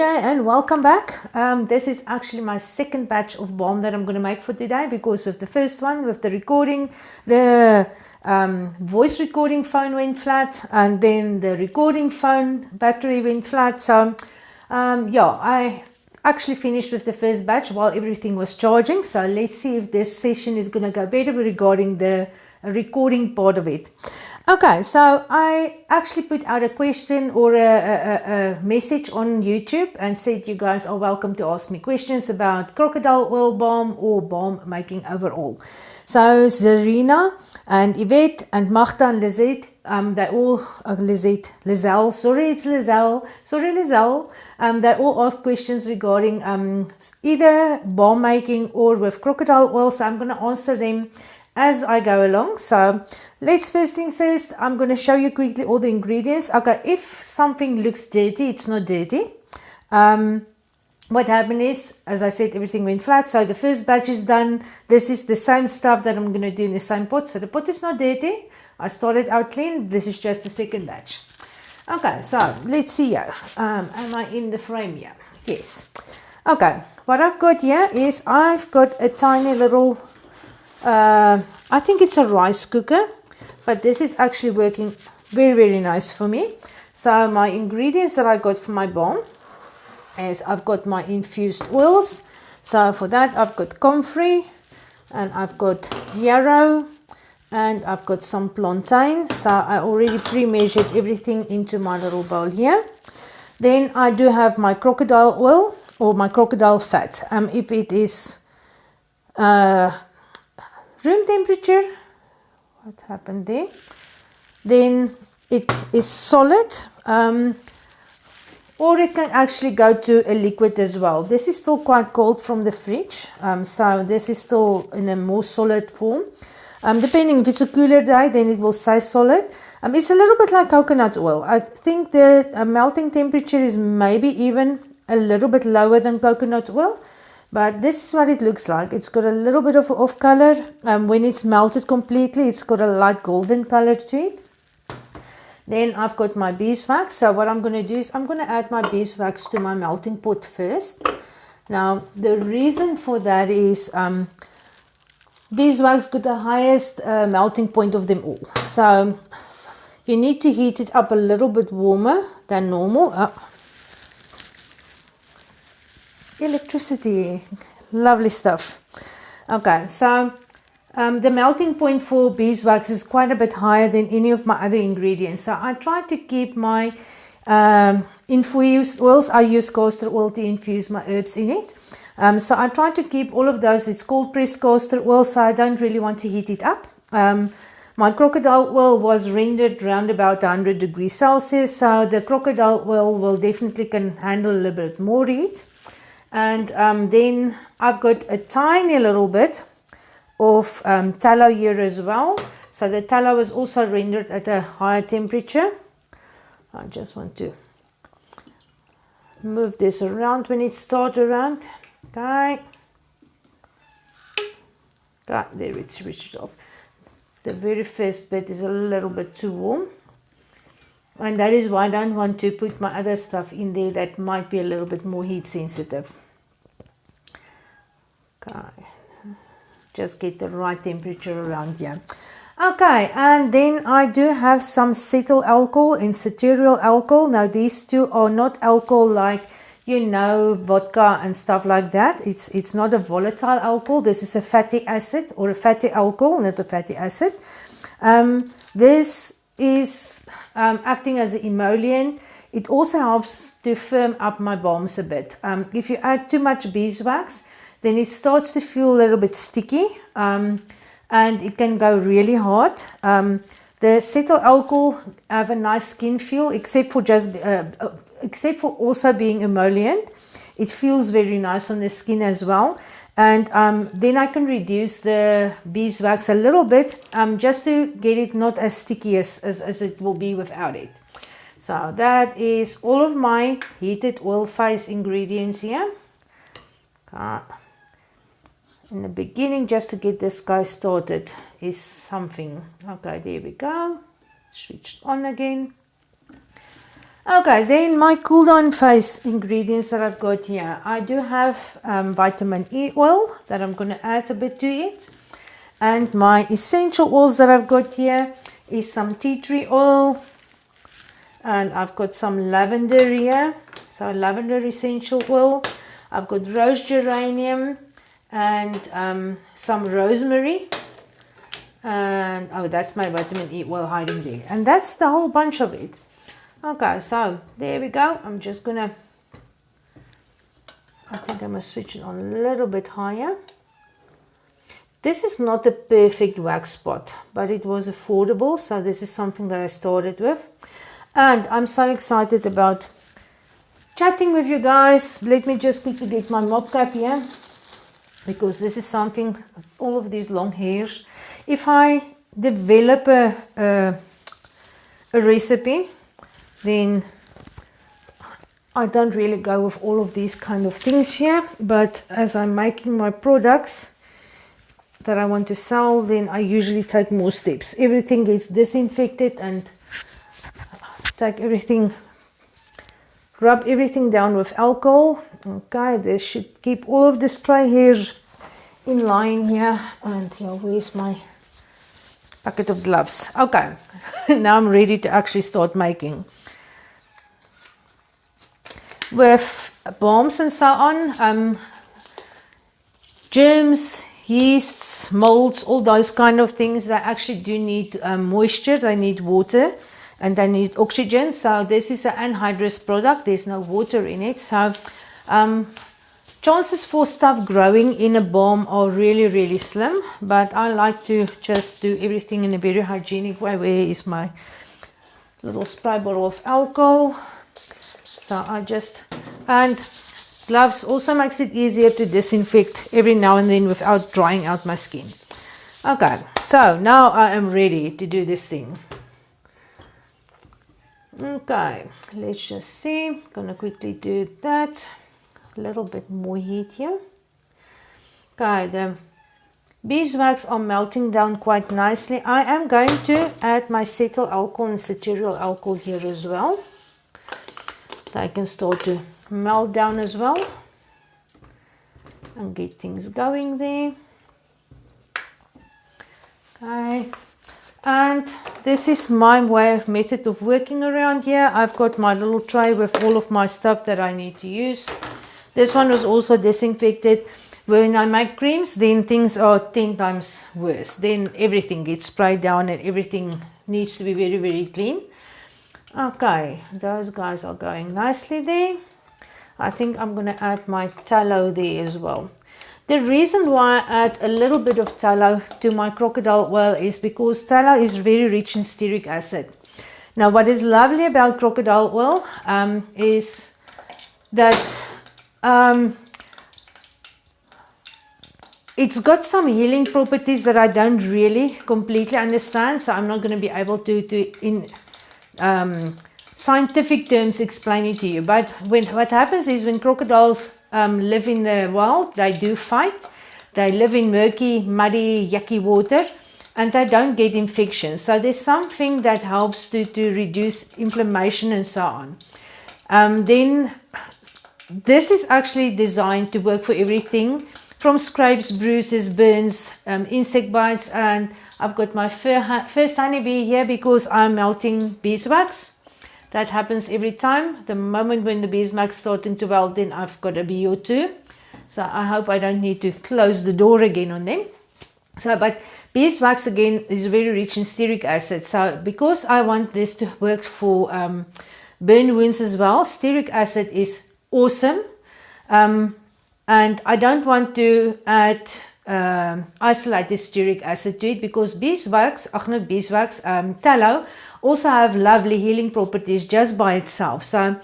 day and welcome back. This is actually my second batch of balm that I'm going to make for today, because with the first one, with the recording, the voice recording phone went flat, and then the recording phone battery went flat. So yeah, I actually finished with the first batch while everything was charging. So let's see if this session is going to go better regarding the recording part of it. Okay, so I actually put out a question or a message on YouTube and said you guys are welcome to ask me questions about Crocodile Oil Balm or balm making overall. So Zareena and Ivete and Magda and Lizelle, they all Lizelle, they all asked questions regarding either balm making or with crocodile oil. So I'm going to answer them as I go along. So let's first things first, I'm going to show you quickly all the ingredients. Okay, if something looks dirty, it's not dirty. What happened is, as I said, everything went flat. So the first batch is done. This is the same stuff that I'm going to do in the same pot. So the pot is not dirty. I started out clean. This is just the second batch. Okay, so let's see here. Am I in the frame here? Yes. Okay, what I've got here is I've got a tiny little I think it's a rice cooker, but this is actually working very nice for me. So my ingredients that I got for my balm is I've got my infused oils. So for that I've got comfrey, and I've got yarrow, and I've got some plantain. So I already pre-measured everything into my little bowl here. Then I do have my crocodile oil or my crocodile fat. If it is room temperature, what happened there, then it is solid, or it can actually go to a liquid as well. This is still quite cold from the fridge, so this is still in a more solid form. Depending if it's a cooler day, then it will stay solid. It's a little bit like coconut oil. I think the melting temperature is maybe even a little bit lower than coconut oil. But this is what it looks like. It's got a little bit of off color. When it's melted completely, it's got a light golden color to it. Then I've got my beeswax. So what I'm going to do is I'm going to add my beeswax to my melting pot first. Now, the reason for that is beeswax got the highest melting point of them all. So you need to heat it up a little bit warmer than normal. Electricity, lovely stuff. Okay, so the melting point for beeswax is quite a bit higher than any of my other ingredients. So I try to keep my infused oils. I use castor oil to infuse my herbs in it. So I try to keep all of those. It's called pressed castor oil, so I don't really want to heat it up. My crocodile oil was rendered around about 100 degrees Celsius, so the crocodile oil will definitely can handle a little bit more heat. And then I've got a tiny little bit of tallow here as well. So the tallow is also rendered at a higher temperature. I just want to move this around when it starts around. Okay. Okay, there it's switched off. The very first bit is a little bit too warm. And that is why I don't want to put my other stuff in there that might be a little bit more heat sensitive. Okay, just get the right temperature around here. Okay, and then I do have some cetyl alcohol and ceteriol alcohol. Now these two are not alcohol like, you know, vodka and stuff like that. It's not a volatile alcohol. This is a fatty acid or a fatty alcohol, not a fatty acid. This is acting as an emollient. It also helps to firm up my balms a bit. If you add too much beeswax, then it starts to feel a little bit sticky, and it can go really hard. The cetyl alcohol have a nice skin feel, except for also being emollient. It feels very nice on the skin as well. And then I can reduce the beeswax a little bit, just to get it not as sticky as it will be without it. So that is all of my heated oil phase ingredients here. In the beginning, just to get this guy started, is something. Okay, there we go. Switched on again. Okay, then my cool down face ingredients that I've got here. I do have vitamin E oil that I'm going to add a bit to it. And my essential oils that I've got here is some tea tree oil. And I've got some lavender here. So lavender essential oil. I've got rose geranium and some rosemary. And oh, that's my vitamin E oil hiding there. And that's the whole bunch of it. Okay, so there we go. I'm just gonna, I think I'm gonna switch it on a little bit higher. This is not a perfect wax spot, but it was affordable, so this is something that I started with. And I'm so excited about chatting with you guys. Let me just quickly get my mop cap here, because this is something, all of these long hairs. If I develop a recipe, then I don't really go with all of these kind of things here, but as I'm making my products that I want to sell, then I usually take more steps. Everything gets disinfected and take everything, rub everything down with alcohol. Okay, this should keep all of the stray hairs in line here. And here, where's my bucket of gloves? Okay, now I'm ready to actually start making. With balms and so on, germs, yeasts, molds, all those kind of things, they actually do need moisture, they need water, and they need oxygen. So this is an anhydrous product, there's no water in it. So chances for stuff growing in a balm are really, really slim, but I like to just do everything in a very hygienic way. Where is my little spray bottle of alcohol? So I just, and gloves also makes it easier to disinfect every now and then without drying out my skin. Okay, so now I am ready to do this thing. Okay, let's just see. Gonna quickly do that. A little bit more heat here. Okay, the beeswax are melting down quite nicely. I am going to add my cetyl alcohol and cetyl alcohol here as well. They can start to melt down as well and get things going there. Okay, and this is my method of working around here. I've got my little tray with all of my stuff that I need to use. This one was also disinfected. When I make creams, then things are 10 times worse. Then everything gets sprayed down and everything needs to be very, very clean. Okay, those guys are going nicely there. I think I'm going to add my tallow there as well. The reason why I add a little bit of tallow to my crocodile oil is because tallow is very rich in stearic acid. Now, what is lovely about crocodile oil is that it's got some healing properties that I don't really completely understand, so I'm not going to be able to in scientific terms explain it to you. But what happens is when crocodiles live in the wild, they do fight. They live in murky, muddy, yucky water, and they don't get infections. So there's something that helps to reduce inflammation and so on. Then this is actually designed to work for everything from scrapes, bruises, burns, insect bites, and I've got my first honeybee here because I'm melting beeswax. That happens every time. The moment when the beeswax starting to melt, then I've got a bee or two. So I hope I don't need to close the door again on them. So, but beeswax again is very rich in stearic acid. So because I want this to work for burn wounds as well, stearic acid is awesome. And I don't want to add isolated stearic acid to it because tallow also have lovely healing properties just by itself. So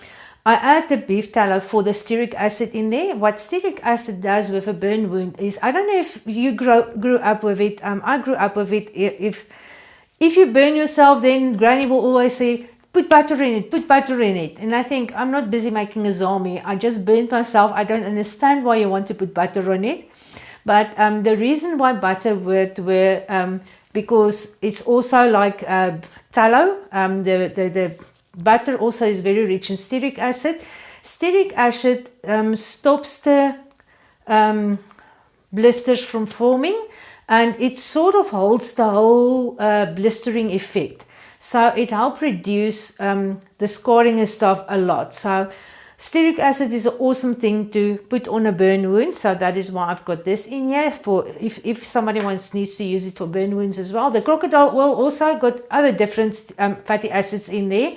I add the beef tallow for the stearic acid in there. What stearic acid does with a burn wound is, I don't know if you grew up with it. I grew up with it. If you burn yourself, then Granny will always say, put butter in it, put butter in it. And I think, I'm not busy making a zombie. I just burned myself. I don't understand why you want to put butter on it. But the reason why butter worked because it's also like tallow. butter also is very rich in stearic acid. Stearic acid stops the blisters from forming, and it sort of holds the whole blistering effect. So it helps reduce the scarring and stuff a lot. So stearic acid is an awesome thing to put on a burn wound. So that is why I've got this in here for if somebody needs to use it for burn wounds as well. The crocodile oil also got other different fatty acids in there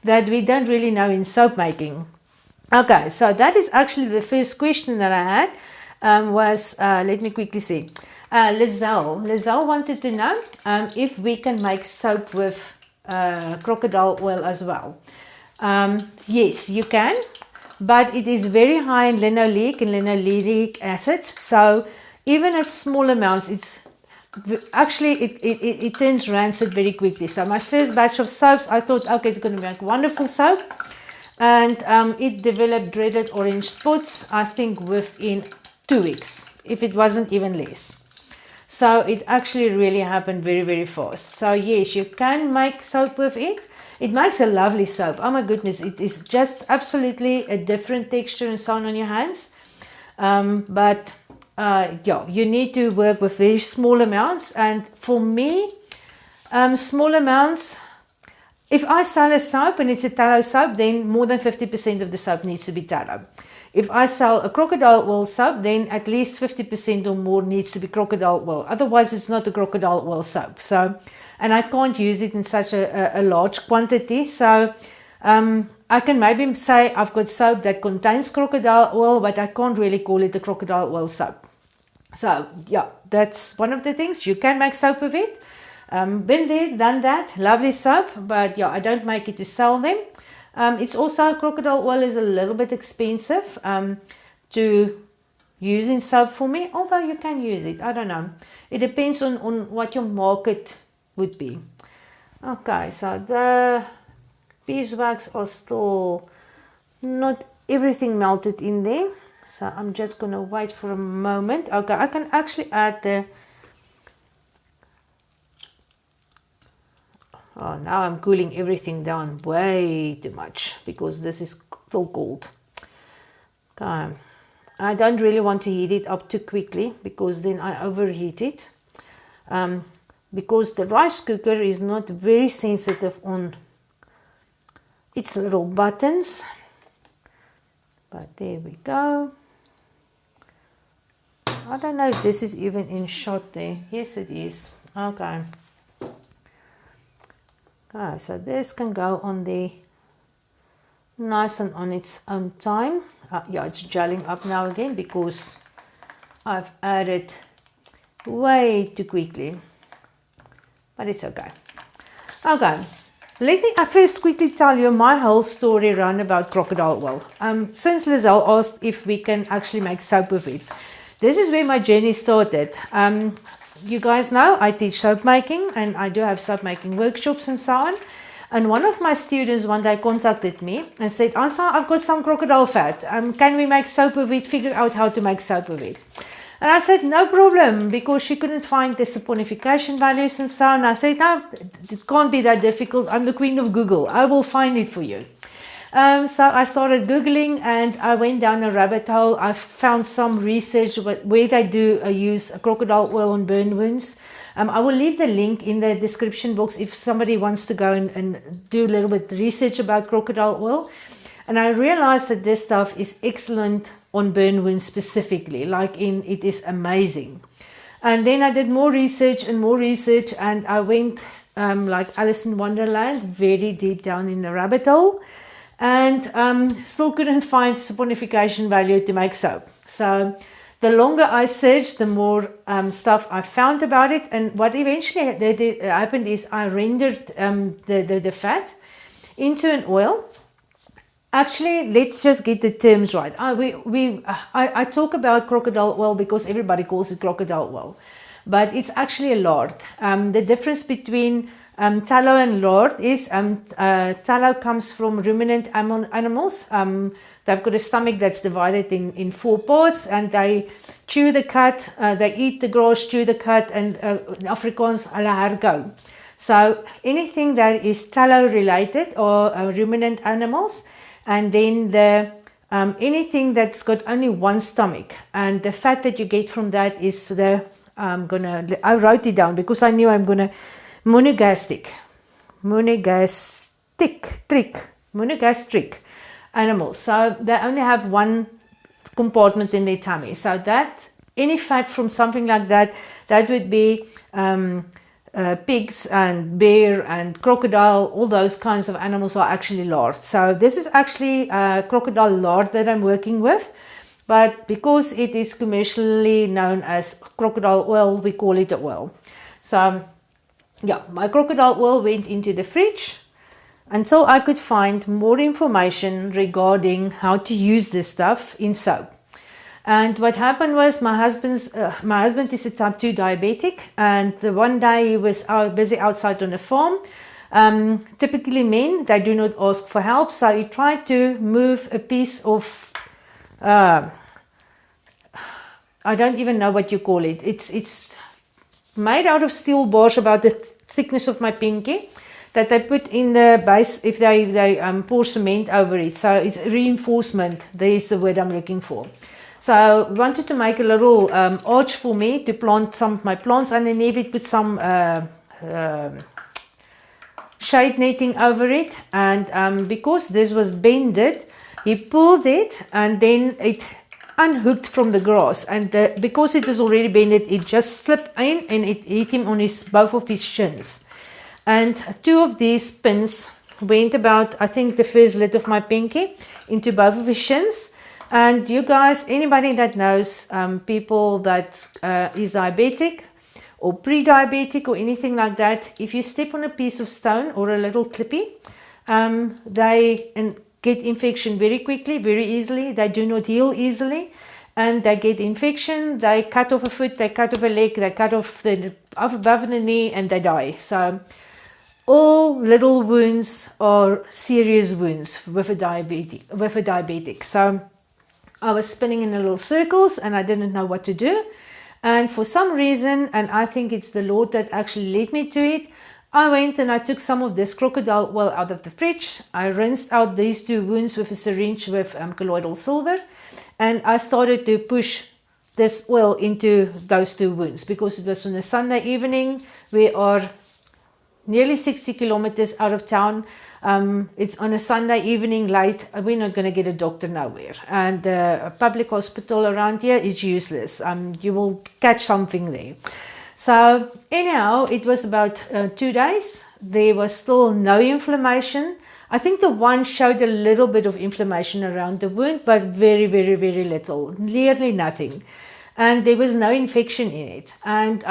that we don't really know in soap making. Okay, so that is actually the first question that I had. Let me quickly see. Lizelle wanted to know if we can make soap with crocodile oil as well. Yes, you can, but it is very high in linoleic and linoleic acids. So even at small amounts, it turns rancid very quickly. So my first batch of soaps, I thought, okay, it's going to make wonderful soap, and it developed dreaded orange spots, I think within 2 weeks, if it wasn't even less. So it actually really happened very, very fast. So yes, you can make soap with it. It makes a lovely soap. Oh my goodness, it is just absolutely a different texture and sound on your hands. Yeah, you need to work with very small amounts. And for me, small amounts, if I sell a soap and it's a tallow soap, then more than 50% of the soap needs to be tallow. If I sell a crocodile oil soap, then at least 50% or more needs to be crocodile oil. Otherwise, it's not a crocodile oil soap. So, and I can't use it in such a large quantity. So, I can maybe say I've got soap that contains crocodile oil, but I can't really call it a crocodile oil soap. So, yeah, that's one of the things. You can make soap with it. Been there, done that. Lovely soap. But yeah, I don't make it to sell them. It's also, crocodile oil is a little bit expensive to use in soap for me, although you can use it. I don't know. It depends on what your market would be. Okay, so the beeswax are still not everything melted in there. So I'm just going to wait for a moment. Okay, I can actually add the... Oh, now I'm cooling everything down way too much because this is still cold. Okay. I don't really want to heat it up too quickly because then I overheat it. Because the rice cooker is not very sensitive on its little buttons. But there we go. I don't know if this is even in shot there. Yes, it is. Okay. Okay, so this can go on there nice and on its own time. Yeah, it's gelling up now again because I've added way too quickly. But it's okay. Okay, let me first quickly tell you my whole story around about crocodile oil. Since Lizelle asked if we can actually make soap with it, this is where my journey started. You guys know I teach soap making and I do have soap making workshops and so on. And one of my students one day contacted me and said, Ansa, I've got some crocodile fat. Can we make soap with it? Figure out how to make soap with it. And I said, no problem, because she couldn't find the saponification values and so on. I said, no, it can't be that difficult. I'm the queen of Google. I will find it for you. So I started Googling and I went down a rabbit hole. I found some research where they do use crocodile oil on burn wounds. I will leave the link in the description box if somebody wants to go and do a little bit of research about crocodile oil. And I realized that this stuff is excellent on burn wounds specifically, it is amazing. And then I did more research and I went like Alice in Wonderland, very deep down in the rabbit hole. And still couldn't find saponification value to make soap. So the longer I searched, the more stuff I found about it. And what eventually happened is I rendered the fat into an oil. Actually, let's just get the terms right. I talk about crocodile oil because everybody calls it crocodile oil. But it's actually a lard. The difference between tallow and lard is tallow comes from ruminant animals. They've got a stomach that's divided in 4 parts and they chew the cud, they eat the grass, chew the cud, and in Afrikaans, hulle herkou. So anything that is tallow related or ruminant animals, and then the anything that's got only one stomach, and the fat that you get from that is the I wrote it down because I knew I'm gonna monogastric animals. So they only have one compartment in their tummy. So that any fat from something like that, that would be pigs and bear and crocodile, all those kinds of animals are actually lard. So this is actually crocodile lard that I'm working with, but because it is commercially known as crocodile oil, we call it oil. So yeah, my crocodile oil went into the fridge until I could find more information regarding how to use this stuff in soap. And what happened was my husband is a type 2 diabetic, and the one day he was busy outside on a farm. Typically men, they do not ask for help, so he tried to move a piece of I don't even know what you call it. It's made out of steel bars about the thickness of my pinky that they put in the base if they pour cement over it. So it's reinforcement. There's the word I'm looking for. So I wanted to make a little arch for me to plant some of my plants underneath it, put some shade netting over it. And because this was bended, he pulled it and then it unhooked from the grass. And because it was already bended, it just slipped in and it hit him on both of his shins. And two of these pins went about, I think, the first lid of my pinky into both of his shins. And you guys, anybody that knows people that is diabetic or pre-diabetic or anything like that, if you step on a piece of stone or a little clippy, they get infection very quickly, very easily. They do not heal easily, and they get infection. They cut off a foot, they cut off a leg, they cut off the above the knee, and they die. So all little wounds are serious wounds with a diabetic. So I was spinning in little circles and I didn't know what to do. And for some reason, and I think it's the Lord that actually led me to it, I went and I took some of this crocodile oil out of the fridge. I rinsed out these two wounds with a syringe with colloidal silver. And I started to push this oil into those two wounds because it was on a Sunday evening. We are nearly 60 kilometers out of town. It's on a Sunday evening late. We're not going to get a doctor nowhere. And a public hospital around here is useless. You will catch something there. So anyhow, it was about 2 days. There was still no inflammation. I think the one showed a little bit of inflammation around the wound, but very, very, very little, nearly nothing. And there was no infection in it. And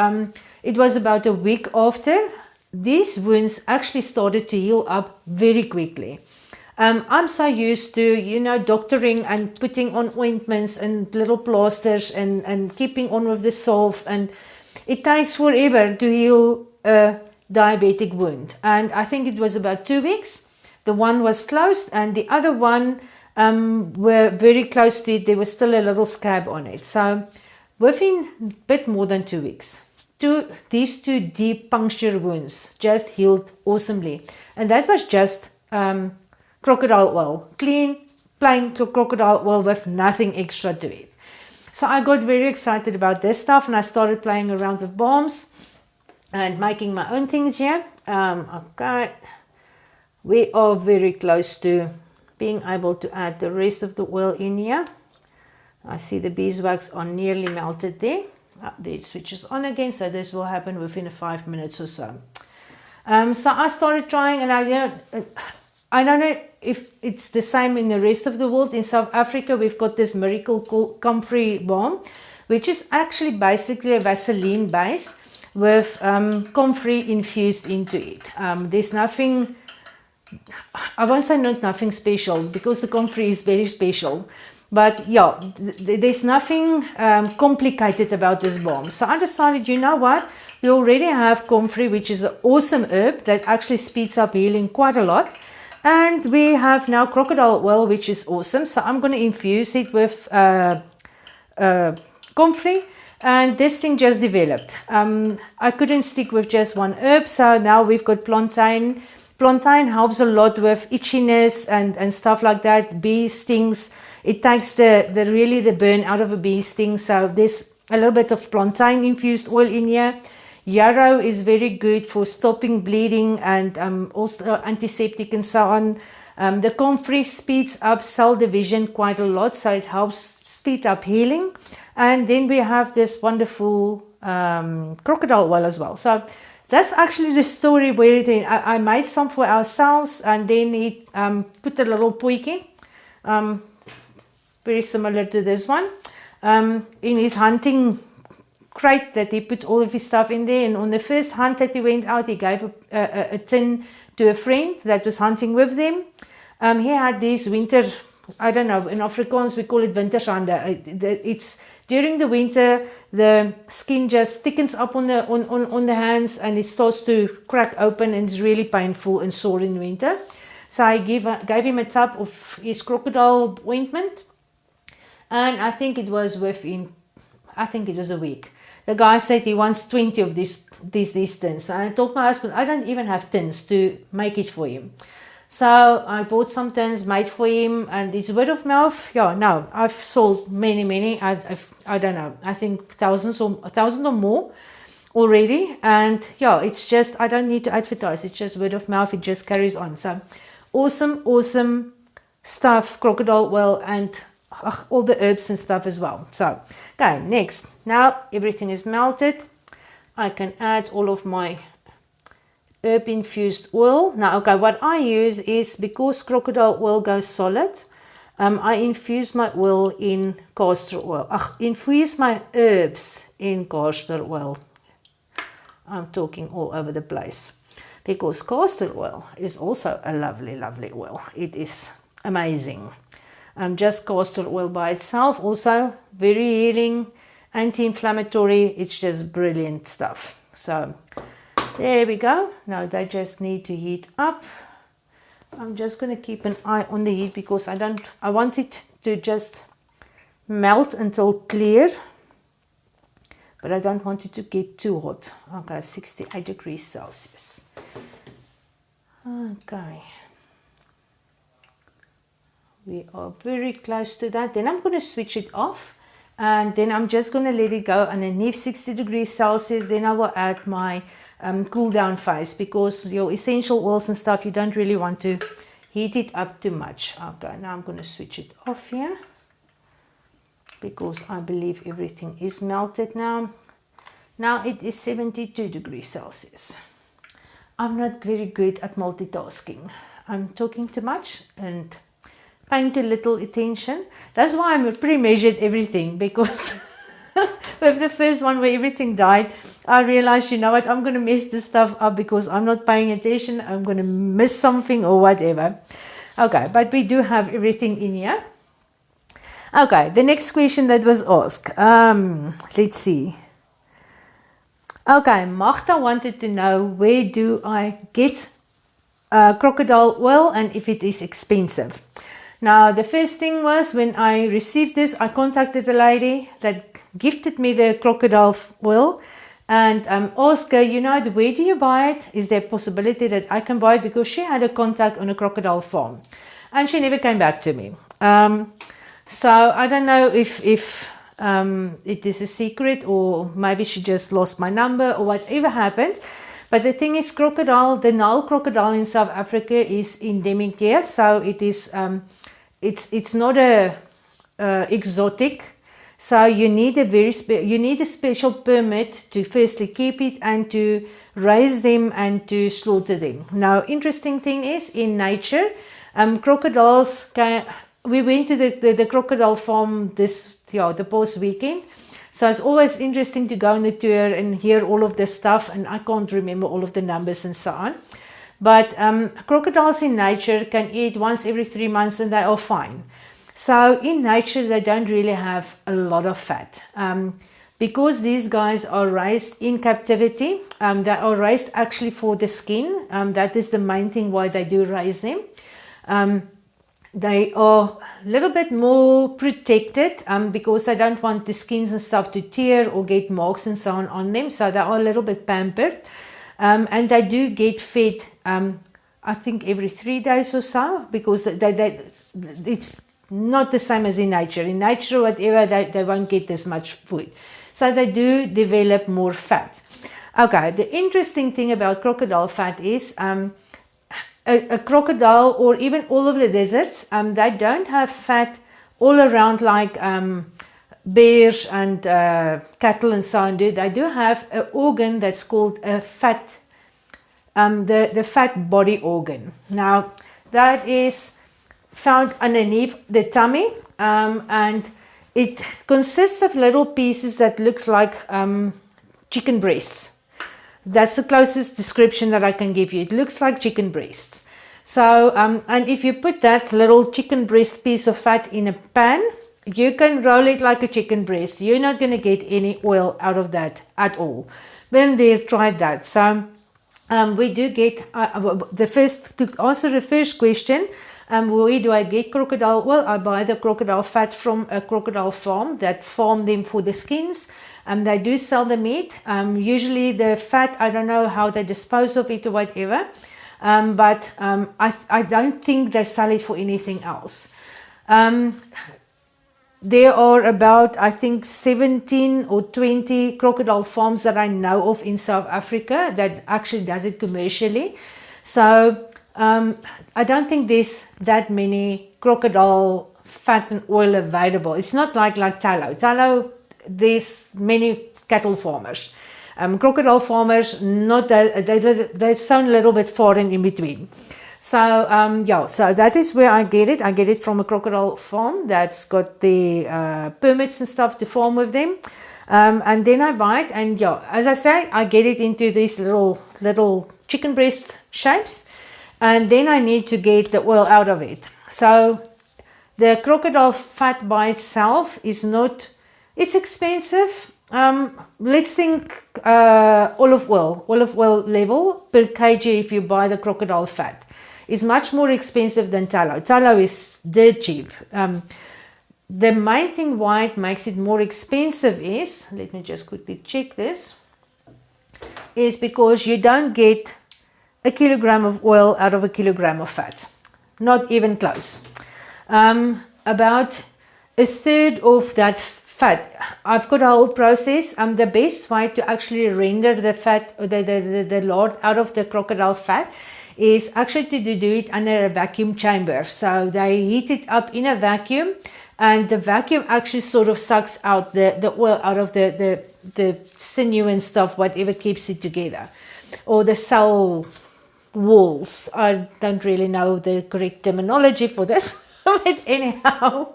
it was about a week after. These wounds actually started to heal up very quickly. I'm so used to, doctoring and putting on ointments and little plasters and keeping on with the salve. And it takes forever to heal a diabetic wound. And I think it was about 2 weeks. The one was closed and the other one were very close to it. There was still a little scab on it. So within a bit more than 2 weeks, these two deep puncture wounds just healed awesomely. And that was just crocodile oil, clean, plain crocodile oil with nothing extra to it. So I got very excited about this stuff and I started playing around with balms and making my own things here. Okay, we are very close to being able to add the rest of the oil in here. I see the beeswax are nearly melted there. There it switches on again, so this will happen within 5 minutes or so. So I started trying, and I don't know if it's the same in the rest of the world. In South Africa, we've got this miracle called comfrey balm, which is actually basically a Vaseline base with comfrey infused into it. There's nothing, I won't say nothing special because the comfrey is very special. But yeah, there's nothing complicated about this balm. So I decided, you know what? We already have comfrey, which is an awesome herb that actually speeds up healing quite a lot. And we have now crocodile oil, which is awesome. So I'm going to infuse it with comfrey. And this thing just developed. I couldn't stick with just one herb, so now we've got plantain. Plantain helps a lot with itchiness and stuff like that. Bee stings. It takes the burn out of a bee sting. So there's a little bit of plantain infused oil in here. Yarrow is very good for stopping bleeding and also antiseptic and so on. The comfrey speeds up cell division quite a lot, so it helps speed up healing. And then we have this wonderful crocodile oil as well. So that's actually the story where I made some for ourselves, and then he put a little poikie, very similar to this one, in his hunting crate that he put all of his stuff in there. And on the first hunt that he went out, he gave a tin to a friend that was hunting with them. He had these winter, I don't know, in Afrikaans we call it wintershande. It's during the winter, the skin just thickens up on the hands, and it starts to crack open, and it's really painful and sore in winter. So I gave him a tub of his crocodile ointment, and I think it was a week. The guy said he wants 20 of these tins. And I told my husband, I don't even have tins to make it for him. So I bought some tins, made for him, and it's word of mouth. Yeah, no, I've sold many. I don't know. I think 1,000 or more already. And yeah, it's just, I don't need to advertise. It's just word of mouth. It just carries on. So awesome stuff, crocodile oil, and all the herbs and stuff as well. So, okay, next. Now everything is melted. I can add all of my herb infused oil. Now, okay, what I use is, because crocodile oil goes solid, I infuse my oil in castor oil. Infuse my herbs in castor oil. I'm talking all over the place, because castor oil is also a lovely oil. It is amazing. Just castor oil by itself, also very healing, anti-inflammatory. It's just brilliant stuff. So there we go. Now they just need to heat up. I'm just going to keep an eye on the heat, because I want it to just melt until clear, but I don't want it to get too hot. Okay, 68 degrees Celsius. Okay. We are very close to that. Then I'm going to switch it off, and then I'm just going to let it go underneath 60 degrees Celsius. Then I will add my cool down phase, because your essential oils and stuff, you don't really want to heat it up too much. Okay, now I'm going to switch it off here, because I believe everything is melted now. Now it is 72 degrees Celsius. I'm not very good at multitasking. I'm talking too much and paying too little attention. That's why I'm pre-measured everything, because with the first one where everything died, I realized, you know what, I'm going to mess this stuff up because I'm not paying attention. I'm going to miss something or whatever. Okay, but we do have everything in here. Okay, the next question that was asked. Let's see. Okay, Magda wanted to know, where do I get crocodile oil, and if it is expensive. Now, the first thing was, when I received this, I contacted the lady that gifted me the crocodile oil, and asked her, you know, where do you buy it? Is there a possibility that I can buy it? Because she had a contact on a crocodile farm, and she never came back to me. So I don't know if it is a secret, or maybe she just lost my number, or whatever happened. But the thing is, crocodile, the Nile crocodile in South Africa is endemic here, so it is it's not a exotic. So you need a special permit to firstly keep it, and to raise them, and to slaughter them. Now, interesting thing is, in nature, crocodiles we went to the crocodile farm the past weekend. So it's always interesting to go on the tour and hear all of this stuff, and I can't remember all of the numbers and so on. But crocodiles in nature can eat once every 3 months, and they are fine. So in nature, they don't really have a lot of fat. Because these guys are raised in captivity, they are raised actually for the skin. That is the main thing why they do raise them. They are a little bit more protected because they don't want the skins and stuff to tear or get marks and so on them. So they are a little bit pampered. And they do get fed, I think, every 3 days or so, because it's not the same as in nature. In nature, whatever, they won't get this much food. So they do develop more fat. Okay, the interesting thing about crocodile fat is a crocodile, or even all of the deserts, they don't have fat all around like bears and cattle and so on do. They do have an organ that's called a fat, the fat body organ. Now, that is found underneath the tummy, and it consists of little pieces that look like chicken breasts. That's the closest description that I can give you. It looks like chicken breasts. So, and if you put that little chicken breast piece of fat in a pan, you can roll it like a chicken breast. You're not going to get any oil out of that at all. Been there, tried that. So, we do get, to answer the first question, where do I get crocodile oil? I buy the crocodile fat from a crocodile farm that farm them for the skins. They do sell the meat. Usually the fat, I don't know how they dispose of it or whatever, but I don't think they sell it for anything else. There are about, I think, 17 or 20 crocodile farms that I know of in South Africa that actually does it commercially. So I don't think there's that many crocodile fat and oil available. It's not like tallow. Tallow, there's many cattle farmers. Crocodile farmers, not that, they sound a little bit foreign in between. So yeah, so that is where I get it. I get it from a crocodile farm that's got the permits and stuff to farm with them. And then I buy it, and yeah, as I say, I get it into these little chicken breast shapes, and then I need to get the oil out of it. So the crocodile fat by itself is not, it's expensive. Let's think olive oil level per kg if you buy the crocodile fat is much more expensive than tallow. Tallow is dirt cheap. The main thing why it makes it more expensive is, let me just quickly check this, is because you don't get a kilogram of oil out of a kilogram of fat. Not even close. About a third of that fat. I've got a whole process. The best way to actually render the fat, the lard out of the crocodile fat, is actually to do it under a vacuum chamber. So they heat it up in a vacuum, and the vacuum actually sort of sucks out the oil out of the sinew and stuff, whatever keeps it together, or the cell walls. I don't really know the correct terminology for this. But anyhow,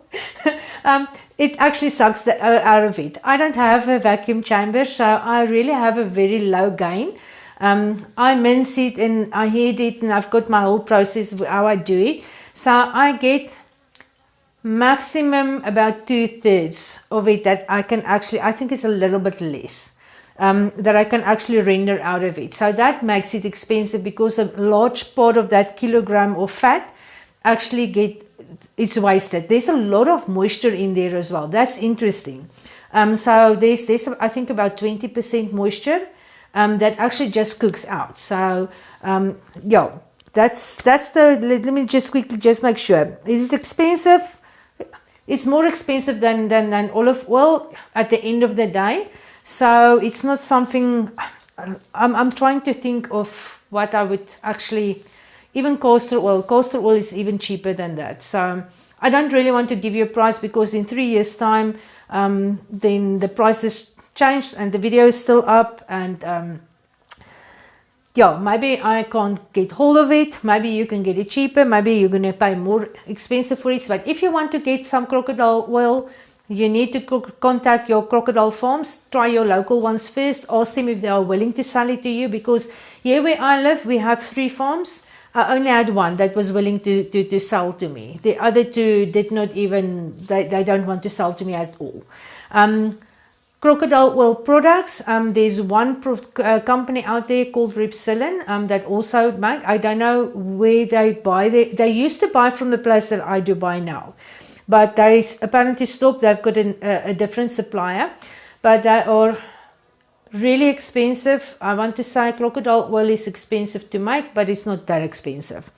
it actually sucks the air out of it. I don't have a vacuum chamber, so I really have a very low gain. I mince it and I heat it, and I've got my whole process how I do it. So I get maximum about 2/3 of it that I can actually, I think it's a little bit less, that I can actually render out of it. So that makes it expensive, because a large part of that kilogram of fat actually it's wasted. There's a lot of moisture in there as well. That's interesting. So there's I think about 20% moisture that actually just cooks out. So yeah, that's the, let me just quickly just make sure. Is it expensive? It's more expensive than olive oil at the end of the day. So it's not something, I'm trying to think of what I would actually, even castor oil is even cheaper than that. So I don't really want to give you a price, because in 3 years time, then the price has changed and the video is still up, and yeah, maybe I can't get hold of it. Maybe you can get it cheaper. Maybe you're going to pay more expensive for it. But if you want to get some crocodile oil, you need to contact your crocodile farms. Try your local ones first. Ask them if they are willing to sell it to you, because here where I live, we have 3 farms. I only had one that was willing to sell to me. The other 2 did not even, they don't want to sell to me at all. Crocodile oil products. There's one company out there called Ripsilin that also make. I don't know where they buy. They used to buy from the place that I do buy now, but they apparently stopped. They've got a different supplier, but they are really expensive. I want to say crocodile oil is expensive to make, but it's not that expensive.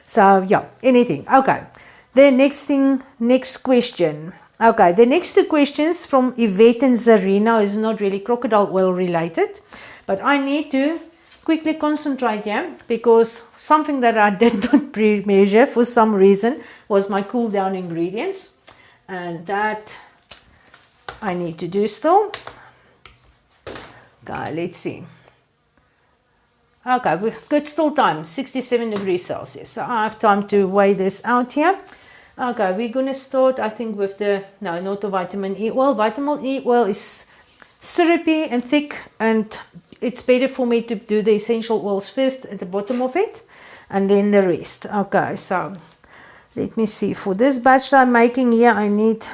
So yeah, anything. Okay. The next question. Okay, the next two questions from Ivete and Zareena is not really crocodile oil related, but I need to quickly concentrate here because something that I did not pre-measure for some reason was my cool down ingredients, and that I need to do still. Okay, let's see. Okay, we've got still time, 67 degrees Celsius, so I have time to weigh this out here. Okay, we're going to start, I think, with not the vitamin E oil. Vitamin E oil is syrupy and thick, and it's better for me to do the essential oils first at the bottom of it, and then the rest. Okay, so let me see. For this batch that I'm making here, I need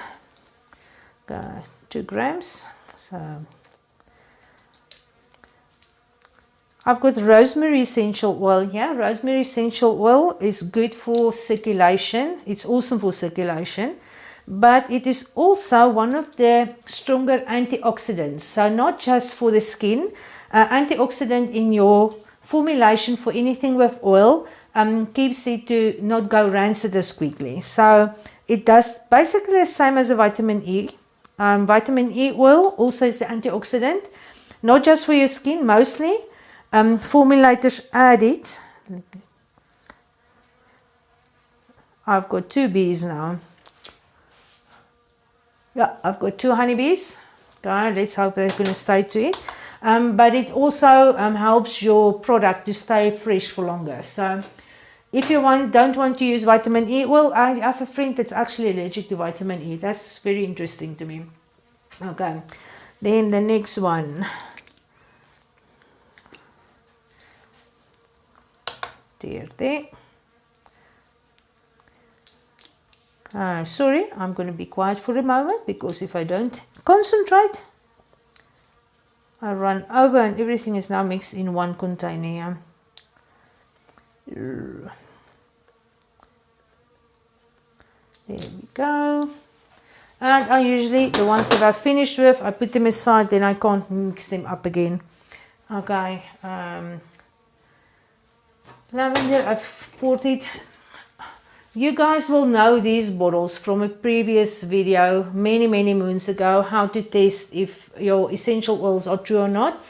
2 grams. So I've got rosemary essential oil here. Rosemary essential oil is good for circulation. It's awesome for circulation, but it is also one of the stronger antioxidants. So not just for the skin, antioxidant in your formulation for anything with oil keeps it to not go rancid as quickly. So it does basically the same as a vitamin E. Vitamin E oil also is an antioxidant, not just for your skin, mostly. Formulators add it. I've got 2 bees now. Yeah, I've got 2 honeybees. Okay, let's hope they're going to stay to it. But it also helps your product to stay fresh for longer. So if you don't want to use vitamin E oil, I have a friend that's actually allergic to vitamin E. That's very interesting to me. Okay, then the next one. There. Sorry, I'm going to be quiet for a moment because if I don't concentrate, I run over and everything is now mixed in one container. There we go. And I usually, the ones that I've finished with, I put them aside, then I can't mix them up again. Okay. Lavender, I've poured it. You guys will know these bottles from a previous video many moons ago, how to test if your essential oils are true or not.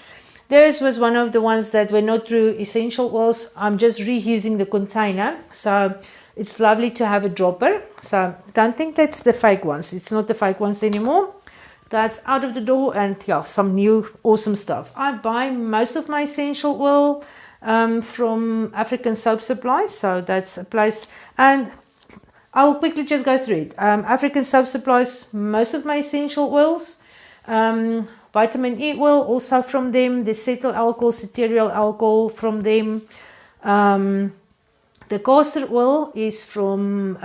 This was one of the ones that were not true essential oils. I'm just reusing the container, so it's lovely to have a dropper. So don't think that's the fake ones. It's not the fake ones anymore. That's out of the door, and yeah, some new awesome stuff. I buy most of my essential oil from African Soap Supply, so that's a place, and I'll quickly just go through it. African Soap Supplies most of my essential oils, vitamin E oil also from them, the cetyl alcohol, ceteriol alcohol from them, the castor oil is from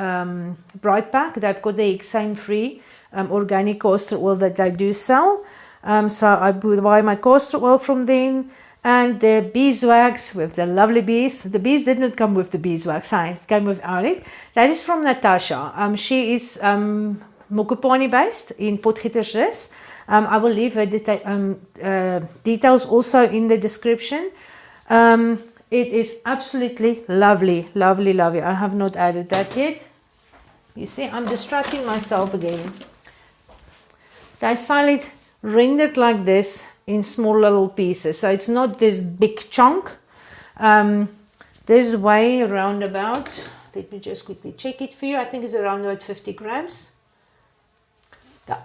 Brightpack. They've got the hexane free organic castor oil that they do sell, so I buy my castor oil from them. And the beeswax with the lovely bees. The bees did not come with the beeswax, it came without it. That is from Natasha. She is Mokopane based in Potgietersrus. I will leave her details also in the description. It is absolutely lovely. I have not added that yet. You see, I'm distracting myself again. They sell it rendered like this in small little pieces, so it's not this big chunk. This weigh around about, let me just quickly check it for you, I think it's around about 50 grams. Yeah.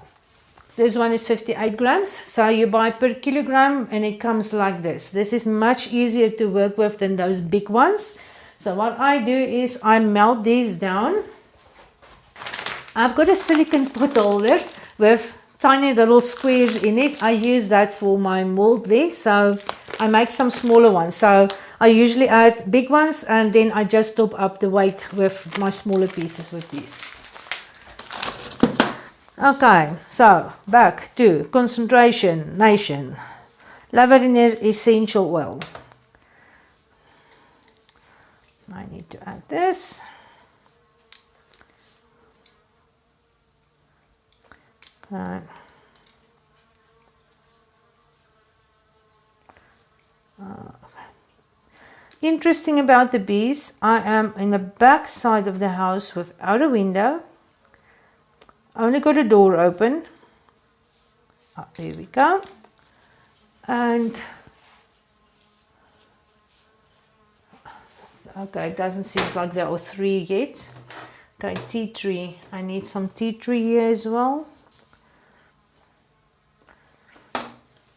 This one is 58 grams, so you buy per kilogram and it comes like this. This is much easier to work with than those big ones. So what I do is I melt these down. I've got a silicone pot holder with tiny little squares in it. I use that for my mold there, so I make some smaller ones. So I usually add big ones and then I just top up the weight with my smaller pieces with these. Okay, so back to concentration nation. Lavender essential oil. I need to add this. Okay. Interesting about the bees, I am in the back side of the house without a window. Only got a door open. Oh, there we go. And okay, it doesn't seem like there are 3 yet. Okay, tea tree. I need some tea tree here as well.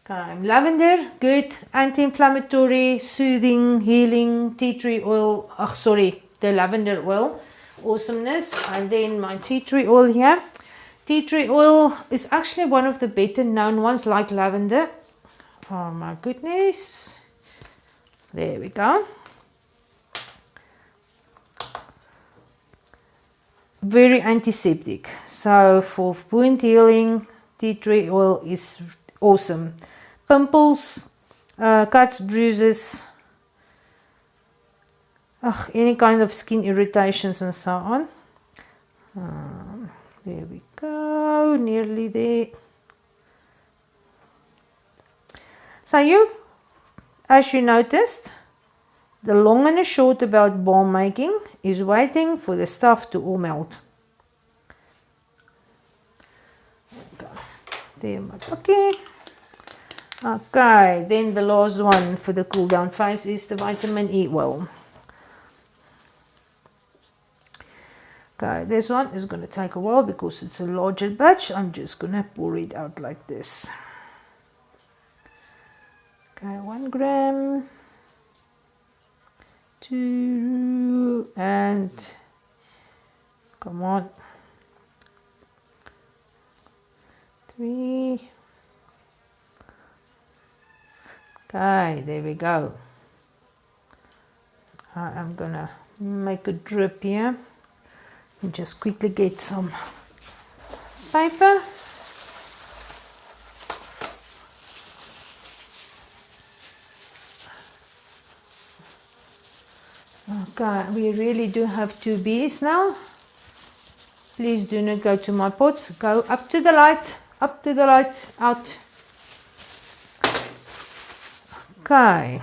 Okay, lavender, good, anti-inflammatory, soothing, healing, tea tree oil. Oh, sorry, the lavender oil. Awesomeness. And then my tea tree oil here. Tea tree oil is actually one of the better known ones, like lavender. Oh my goodness. There we go. Very antiseptic. So for wound healing, tea tree oil is awesome. Pimples, cuts, bruises, any kind of skin irritations and so on. There we go, nearly there. So as you noticed, the long and the short about balm making is waiting for the stuff to all melt. Okay, there my bucket. Okay, then the last one for the cool down phase is the vitamin E oil. Okay, this one is going to take a while because it's a larger batch. I'm just going to pour it out like this. Okay, 1 gram, 2, and come on, 3. Okay, there we go. I'm gonna make a drip here and just quickly get some paper. Okay, we really do have 2 bees now. Please do not go to my pots. Go up to the light, out. Okay.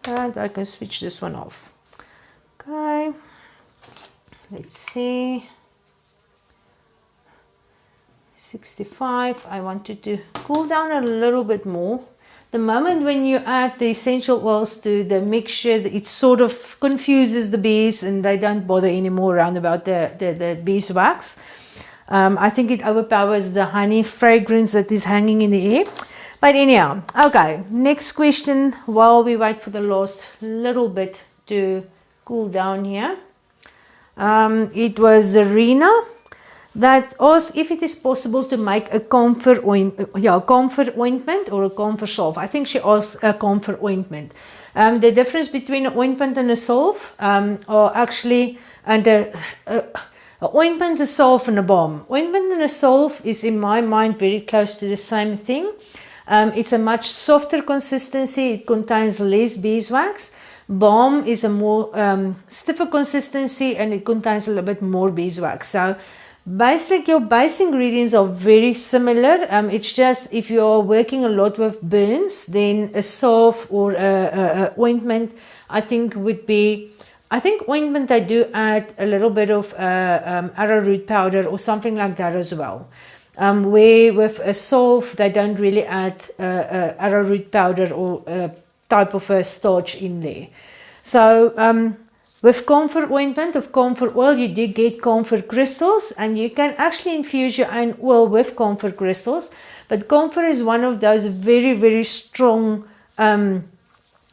And I can switch this one off. Okay. Let's see. 65. I wanted to cool down a little bit more. The moment when you add the essential oils to the mixture, it sort of confuses the bees and they don't bother anymore around about the beeswax. I think it overpowers the honey fragrance that is hanging in the air. But anyhow, okay, next question while we wait for the last little bit to cool down here. It was Zareena that asked if it is possible to make a camphor ointment or a camphor salve. I think she asked a camphor ointment. The difference between an ointment and a salve are actually, and an ointment, a salve, and a balm. Ointment and a salve is, in my mind, very close to the same thing. It's a much softer consistency. It contains less beeswax. Balm is a more stiffer consistency and it contains a little bit more beeswax. So basically your base ingredients are very similar. It's just if you are working a lot with burns, then a salve or a ointment I think would be, I think ointment I do add a little bit of arrowroot powder or something like that as well. Where with a salve they don't really add arrowroot powder or a type of a starch in there. So with camphor ointment of camphor oil, you do get camphor crystals, and you can actually infuse your own oil with camphor crystals. But camphor is one of those very, very strong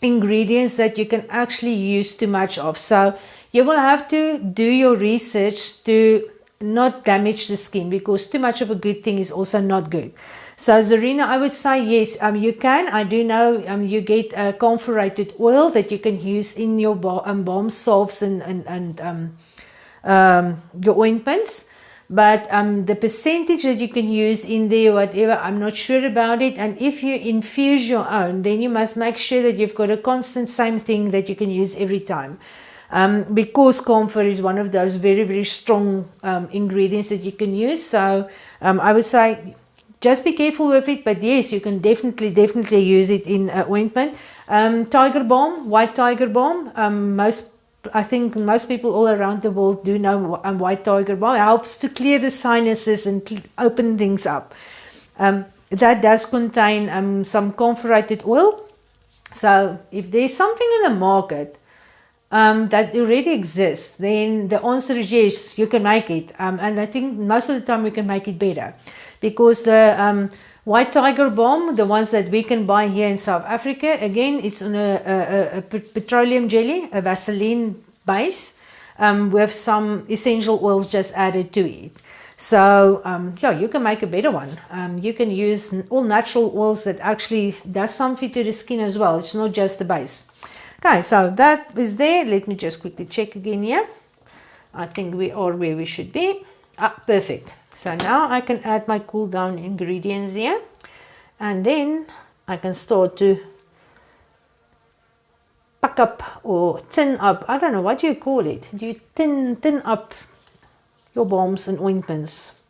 ingredients that you can actually use too much of. So you will have to do your research to not damage the skin, because too much of a good thing is also not good. So Zareena, I would say yes, you can. I do know you get camphorated oil that you can use in your balm salves and your ointments. but the percentage that you can use in there, whatever, I'm not sure about it. And if you infuse your own, then you must make sure that you've got a constant same thing that you can use every time. Because camphor is one of those very, very strong ingredients that you can use. So I would say just be careful with it, but yes, you can definitely use it in ointment. Tiger balm, white tiger balm, I think most people all around the world do know white tiger balm. It helps to clear the sinuses and open things up. That does contain some camphorated oil. So if there's something in the market that already exists, then the answer is yes, you can make it. And I think most of the time we can make it better, because the white tiger balm, the ones that we can buy here in South Africa, again, it's on a petroleum jelly, a Vaseline base, with some essential oils just added to it. So yeah, you can make a better one. You can use all natural oils that actually does something to the skin as well. It's not just the base. Okay, so that is there. Let me just quickly check again here. I think we are where we should be. Perfect. So now I can add my cool down ingredients here, and then I can start to pack up or tin up. I don't know, what do you call it? Do you tin up your balms and ointments?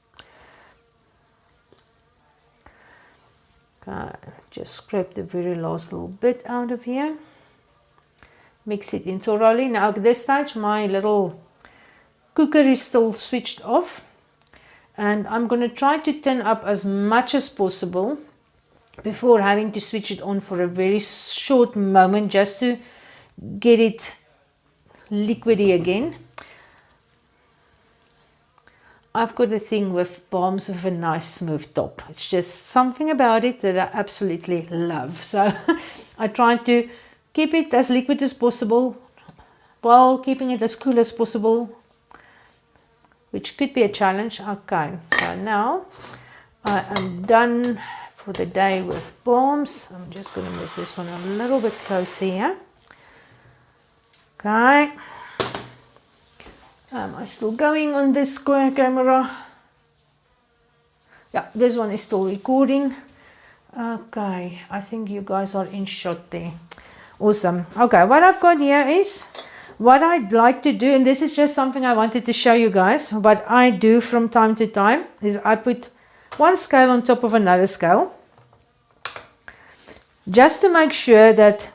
Okay, just scrape the very last little bit out of here. Mix it in thoroughly. Now at this stage my little cooker is still switched off, and I'm going to try to tin up as much as possible before having to switch it on for a very short moment, just to get it liquidy again. I've got a thing with balms with a nice smooth top. It's just something about it that I absolutely love. So I try to keep it as liquid as possible while keeping it as cool as possible, which could be a challenge. Okay, so now I am done for the day with balms. I'm just going to move this one a little bit closer here. Okay. Am I still going on this square camera? Yeah, this one is still recording. Okay, I think you guys are in shot there. Awesome. Okay, what I've got here is what I'd like to do, and this is just something I wanted to show you guys. What I do from time to time is I put one scale on top of another scale, just to make sure that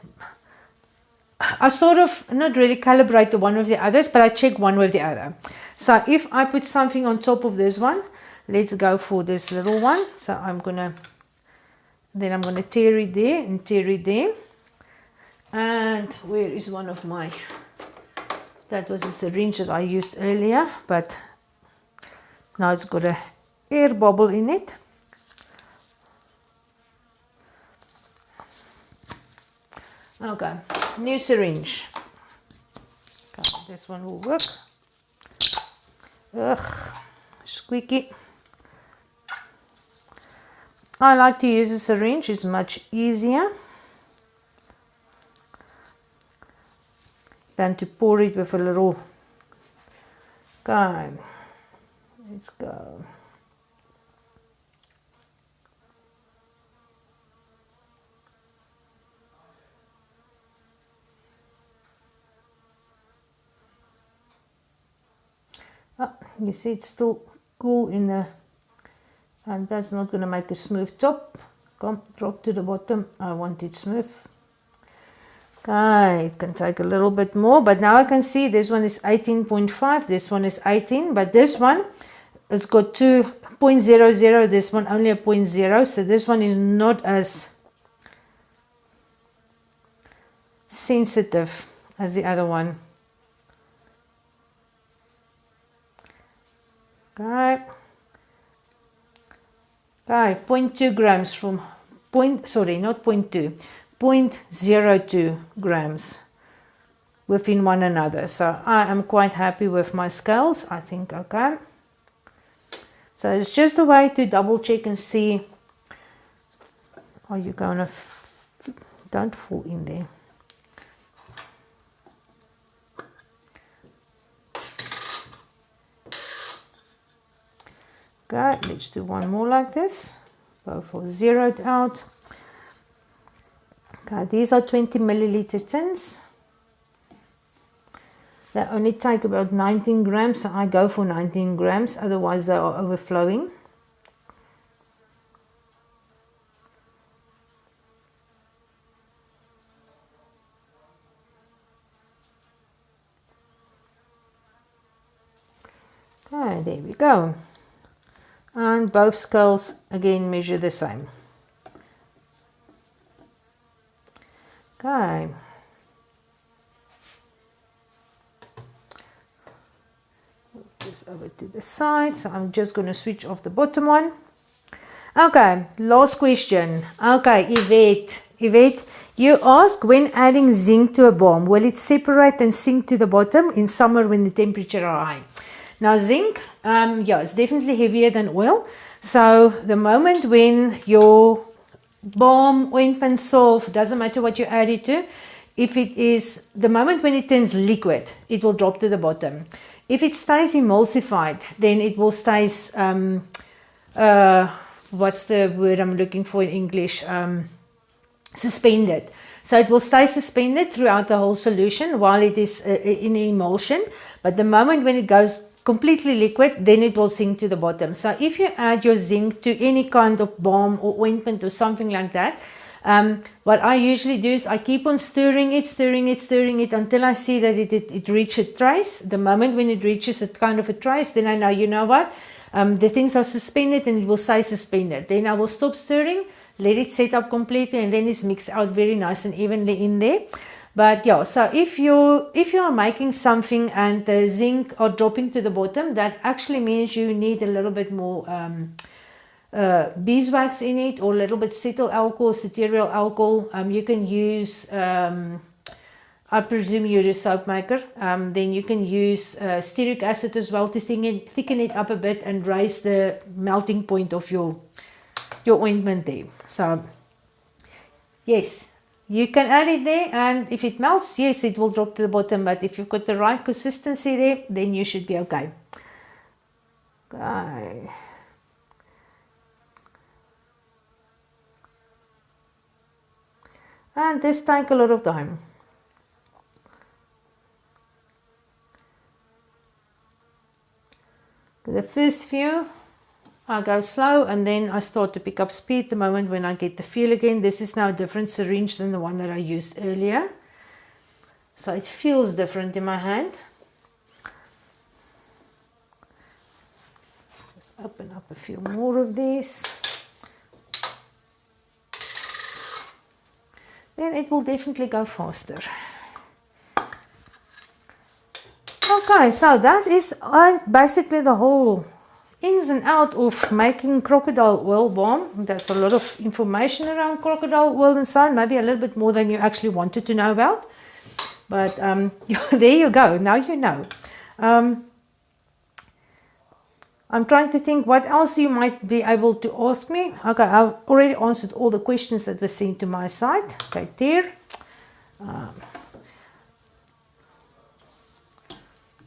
I sort of not really calibrate the one with the others, but I check one with the other. So if I put something on top of this one, let's go for this little one. So I'm gonna tear it there and tear it there. And where is one of my, that was a syringe that I used earlier, but now it's got a air bubble in it. Okay, new syringe. Okay, this one will work. Ugh, squeaky. I like to use a syringe, it's much easier than to pour it with a little. Okay, let's go. You see it's still cool in the, and that's not going to make a smooth top. Come, drop to the bottom. I want it smooth. Okay, it can take a little bit more, but now I can see this one is 18.5, this one is 18, but this one, it's got 2.00, this one only a 0.0, so this one is not as sensitive as the other one. Okay, 0.2 grams from not 0.2, 0.02 grams within one another. So I am quite happy with my scales. I think okay. So it's just a way to double check and see. Are you gonna don't fall in there. Okay, let's do one more like this. Both are zeroed out. Okay, these are 20 milliliter tins. They only take about 19 grams, so I go for 19 grams, otherwise they are overflowing. Okay, there we go. And both scales again measure the same. Okay. Move this over to the side. So I'm just going to switch off the bottom one. Okay, last question. Okay, Ivete, you ask, when adding zinc to a balm, will it separate and sink to the bottom in summer when the temperature are high? Now zinc, yeah, it's definitely heavier than oil. So the moment when your balm, ointment, salve, doesn't matter what you add it to, if it is, the moment when it turns liquid, it will drop to the bottom. If it stays emulsified, then it will stay, what's the word I'm looking for in English? Suspended. So it will stay suspended throughout the whole solution while it is in emulsion. But the moment when it goes completely liquid, then it will sink to the bottom. So if you add your zinc to any kind of balm or ointment or something like that, what I usually do is I keep on stirring it until I see that it reaches a trace. The moment when it reaches a kind of a trace, then I know, you know what, the things are suspended and it will stay suspended. Then I will stop stirring, let it set up completely, and then it's mixed out very nice and evenly in there. But yeah, so if you are making something and the zinc are dropping to the bottom, that actually means you need a little bit more beeswax in it, or a little bit cetyl alcohol, ceteriol alcohol. You can use, I presume you're a soap maker, then you can use stearic acid as well to thicken it up a bit and raise the melting point of your ointment there. So yes, you can add it there, and if it melts, yes, it will drop to the bottom, but if you've got the right consistency there, then you should be okay. Okay. And this takes a lot of time. The first few, I go slow, and then I start to pick up speed the moment when I get the feel again. This is now a different syringe than the one that I used earlier. So it feels different in my hand. Just open up a few more of these. Then it will definitely go faster. Okay, so that is basically the whole ins and out of making crocodile oil balm. That's a lot of information around crocodile oil and so on, maybe a little bit more than you actually wanted to know about. But there you go, now you know. I'm trying to think what else you might be able to ask me. Okay, I've already answered all the questions that were sent to my site. Okay, there.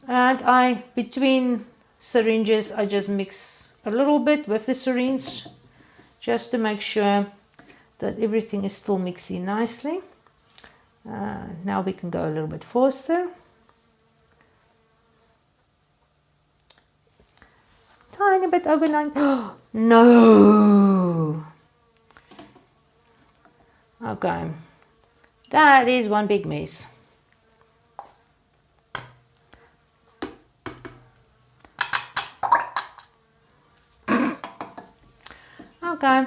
And between syringes, I just mix a little bit with the syringe just to make sure that everything is still mixing nicely. Now we can go a little bit faster. Tiny bit over 9. Oh, no. Okay. That is one big mess. Okay.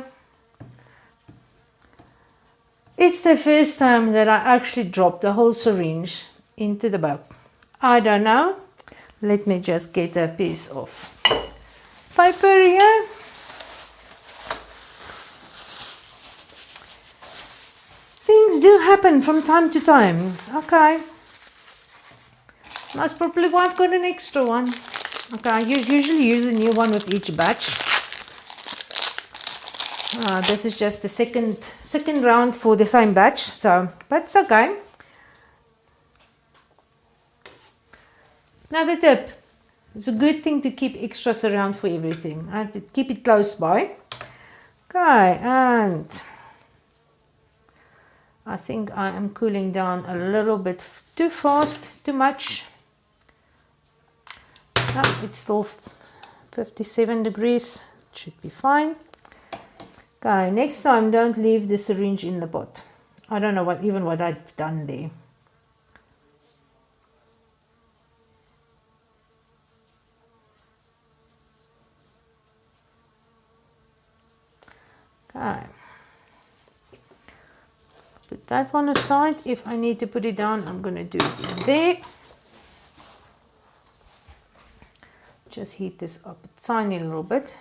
It's the first time that I actually dropped the whole syringe into the bowl. I don't know. Let me just get a piece of paper here. Things do happen from time to time. Okay. Most probably I've got an extra one. Okay, I usually use a new one with each batch. This is just the second round for the same batch, so but it's okay. Now the tip. It's a good thing to keep extras around for everything. I have to keep it close by. Okay, and I think I am cooling down a little bit too fast, too much. No, it's still 57 degrees. It should be fine. Okay, next time don't leave the syringe in the pot. I don't know what I've done there. Okay. Put that one aside. If I need to put it down, I'm going to do it there. Just heat this up a tiny little bit.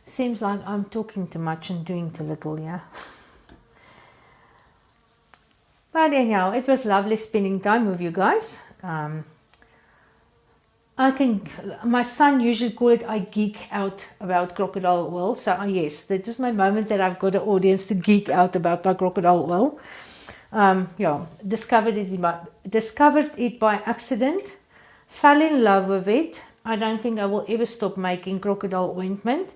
Seems like I'm talking too much and doing too little, yeah. But anyhow, it was lovely spending time with you guys. My son usually call it, I geek out about crocodile oil. So yes, that is my moment that I've got an audience to geek out about my crocodile oil. Yeah, discovered it by accident, fell in love with it. I don't think I will ever stop making crocodile ointment.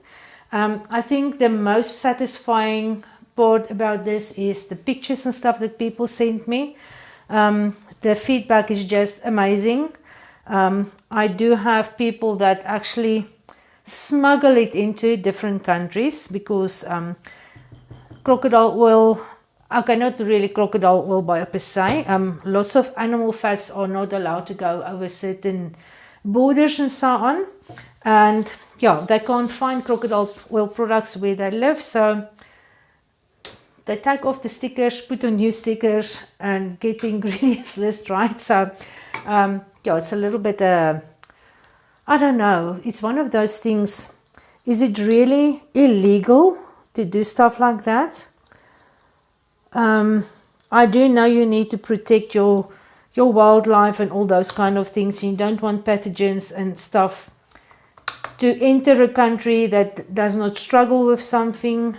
I think the most satisfying part about this is the pictures and stuff that people sent me. The feedback is just amazing. I do have people that actually smuggle it into different countries because crocodile oil, okay, not really crocodile oil by per se. Lots of animal fats are not allowed to go over certain borders and so on. And yeah, they can't find crocodile oil products where they live. So they take off the stickers, put on new stickers and get the ingredients list right. So yeah, it's a little bit, I don't know. It's one of those things. Is it really illegal to do stuff like that? I do know you need to protect your wildlife and all those kind of things. You don't want pathogens and stuff to enter a country that does not struggle with something.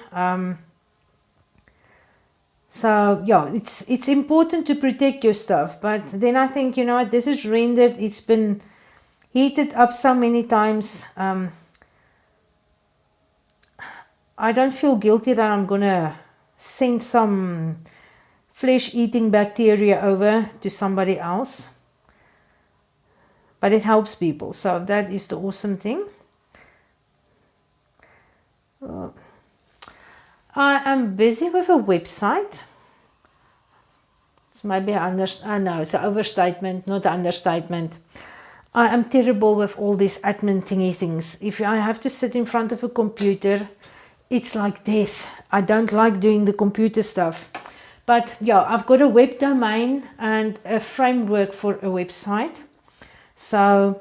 So yeah, it's important to protect your stuff. But then I think, you know what, this is rendered. It's been heated up so many times. I don't feel guilty that I'm gonna send some flesh-eating bacteria over to somebody else. But it helps people. So that is the awesome thing. I am busy with a website. It's maybe I know it's an overstatement, not an understatement. I am terrible with all these admin thingy things. If I have to sit in front of a computer, it's like death. I don't like doing the computer stuff. But yeah, I've got a web domain and a framework for a website. So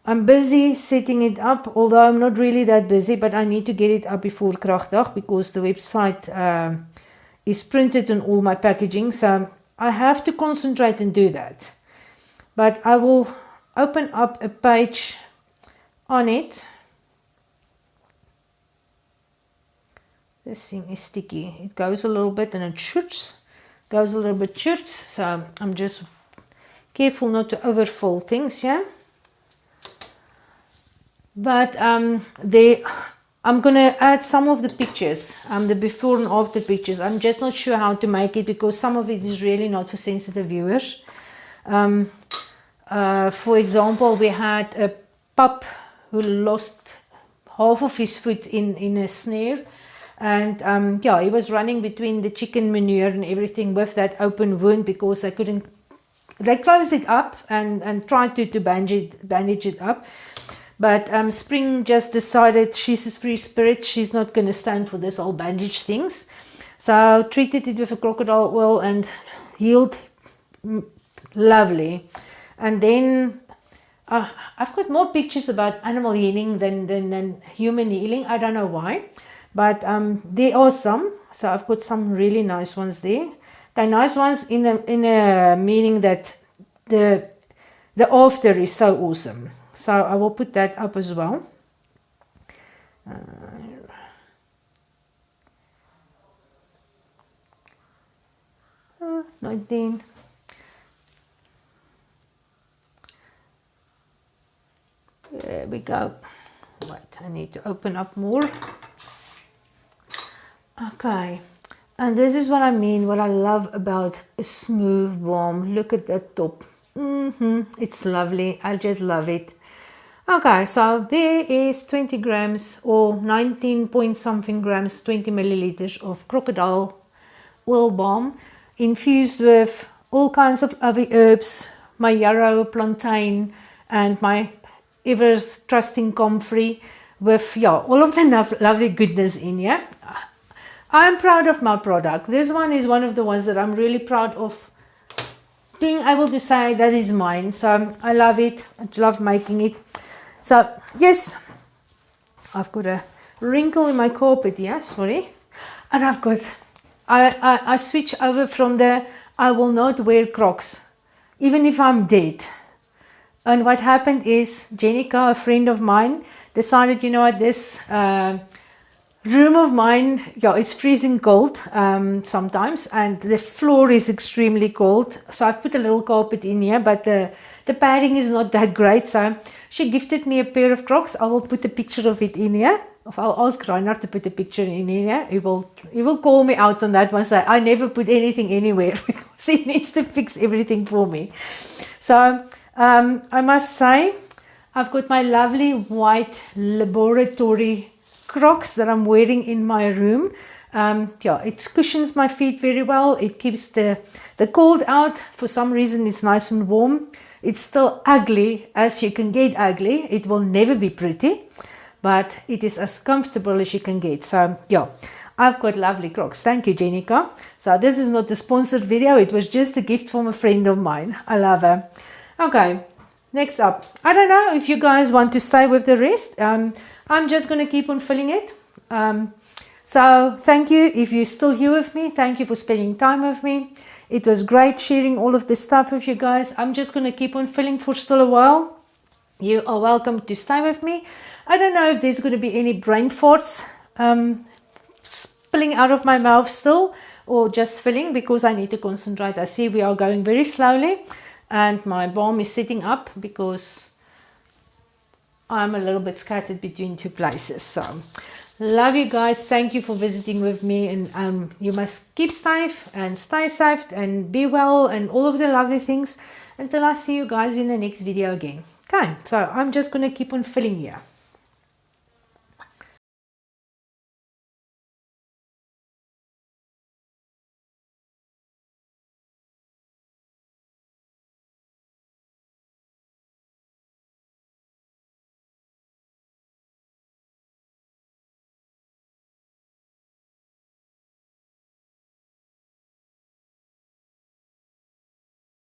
I'm busy setting it up, although I'm not really that busy, but I need to get it up before Kragdag because the website is printed on all my packaging. So I have to concentrate and do that. But I will open up a page on it. This thing is sticky. It goes a little bit and it shoots. Goes a little bit shoots. So I'm just careful not to overfill things, yeah. But I'm going to add some of the pictures, the before and after pictures. I'm just not sure how to make it because some of it is really not for sensitive viewers. For example, we had a pup who lost half of his foot in a snare. And yeah, he was running between the chicken manure and everything with that open wound because they couldn't. They closed it up and tried to bandage it up. But Spring just decided she's a free spirit. She's not going to stand for this whole bandage things. So treated it with a crocodile oil and healed lovely. And then I've got more pictures about animal healing than human healing. I don't know why. But there are some. So I've got some really nice ones there. Okay, nice ones in a meaning that the after is so awesome. So I will put that up as well. Uh, 19. There we go. Wait, I need to open up more. Okay, and this is what I mean, what I love about a smooth balm. Look at that top. It's lovely. I just love it. Okay, so there is 20 grams or 19 point something grams, 20 milliliters of Crocodile Oil Balm infused with all kinds of other herbs, my yarrow, plantain, and my ever trusting comfrey, with all of the lovely goodness in here. I'm proud of my product. This one is one of the ones that I'm really proud of being able to say that is mine. So I love it. I love making it. So yes, I've got a wrinkle in my carpet here, sorry. And I've got, I switch over from the I will not wear Crocs, even if I'm dead. And what happened is Jenica, a friend of mine, decided, you know what, this room of mine, it's freezing cold sometimes, and the floor is extremely cold. So I've put a little carpet in here, but the padding is not that great. So she gifted me a pair of Crocs. I will put a picture of it in here. I'll ask Rainer to put a picture in here. He will call me out on that one. Say I never put anything anywhere because he needs to fix everything for me. So I must say, I've got my lovely white laboratory Crocs that I'm wearing in my room. It cushions my feet very well. It keeps the cold out. For some reason, it's nice and warm. It's still ugly as you can get ugly. It will never be pretty, but it is as comfortable as you can get. So I've got lovely Crocs. Thank you, Jenica. So this is not a sponsored video. It was just a gift from a friend of mine. I love her. Okay, next up. I don't know if you guys want to stay with the rest. I'm just going to keep on filling it. So thank you if you're still here with me. Thank you for spending time with me. It was great sharing all of this stuff with you guys. I'm just going to keep on filling for still a while. You are welcome to stay with me. I don't know if there's going to be any brain farts spilling out of my mouth still, or just filling, because I need to concentrate. I see we are going very slowly, and my balm is sitting up because I'm a little bit scattered between two places. So love you guys. Thank you for visiting with me, and you must keep safe and stay safe and be well and all of the lovely things until I see you guys in the next video again. Okay, so I'm just going to keep on filling here.